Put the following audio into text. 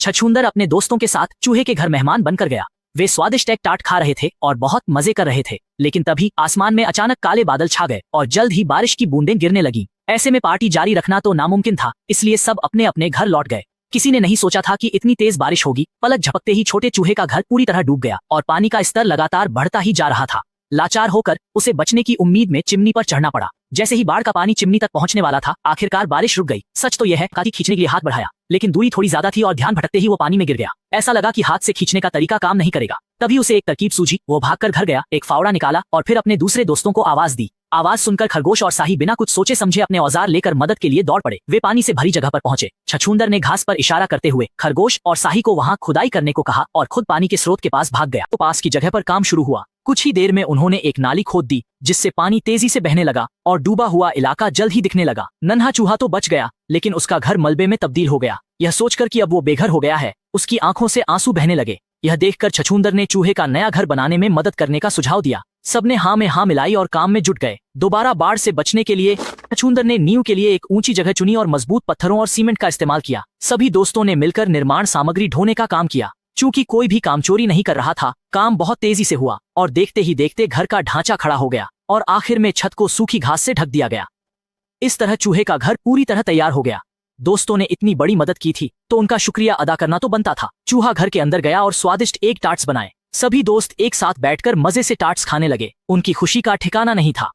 छछूंदर अपने दोस्तों के साथ चूहे के घर मेहमान बनकर गया। वे स्वादिष्ट एग टार्ट खा रहे थे और बहुत मजे कर रहे थे, लेकिन तभी आसमान में अचानक काले बादल छा गए और जल्द ही बारिश की बूंदें गिरने लगी। ऐसे में पार्टी जारी रखना तो नामुमकिन था, इसलिए सब अपने अपने घर लौट गए। किसी ने नहीं सोचा था कि इतनी तेज बारिश होगी। पलक झपकते ही छोटे चूहे का घर पूरी तरह डूब गया और पानी का स्तर लगातार बढ़ता ही जा रहा था। लाचार होकर उसे बचने की उम्मीद में चिमनी पर चढ़ना पड़ा। जैसे ही बाढ़ का पानी चिमनी तक पहुंचने वाला था, आखिरकार बारिश रुक गई। सच तो यह है, काठी खींचने के लिए हाथ बढ़ाया, लेकिन दूरी थोड़ी ज्यादा थी और ध्यान भटकते ही वो पानी में गिर गया। ऐसा लगा कि हाथ से खींचने का तरीका काम नहीं करेगा। तभी उसे एक तरकीब सूझी। वो भागकर घर गया, एक फावड़ा निकाला और फिर अपने दूसरे दोस्तों को आवाज दी। आवाज सुनकर खरगोश और शाही बिना कुछ सोचे समझे अपने औजार लेकर मदद के लिए दौड़ पड़े। वे पानी से भरी जगह पर पहुंचे। छछूंदर ने घास पर इशारा करते हुए खरगोश और शाही को वहां खुदाई करने को कहा और खुद पानी के स्रोत के पास भाग गया। तो पास की जगह पर काम शुरू हुआ। कुछ ही देर में उन्होंने एक नाली खोद दी, जिससे पानी तेजी से बहने लगा और डूबा हुआ इलाका जल्द ही दिखने लगा। नन्हा चूहा तो बच गया, लेकिन उसका घर मलबे में तब्दील हो गया। यह सोचकर कि अब वो बेघर हो गया है, उसकी आंखों से आंसू बहने लगे। यह देखकर छछूंदर ने चूहे का नया घर बनाने में मदद करने का सुझाव दिया। सबने हाँ में हाँ मिलाई और काम में जुट गए। दोबारा बाढ़ से बचने के लिए छछूंदर ने नींव के लिए एक ऊंची जगह चुनी और मजबूत पत्थरों और सीमेंट का इस्तेमाल किया। सभी दोस्तों ने मिलकर निर्माण सामग्री ढोने का काम किया। चूंकि कोई भी कामचोरी नहीं कर रहा था, काम बहुत तेजी से हुआ और देखते ही देखते घर का ढांचा खड़ा हो गया और आखिर में छत को सूखी घास से ढक दिया गया। इस तरह चूहे का घर पूरी तरह तैयार हो गया। दोस्तों ने इतनी बड़ी मदद की थी तो उनका शुक्रिया अदा करना तो बनता था। चूहा घर के अंदर गया और स्वादिष्ट एग टार्ट्स बनाए। सभी दोस्त एक साथ बैठकर मजे से टार्ट्स खाने लगे। उनकी खुशी का ठिकाना नहीं था।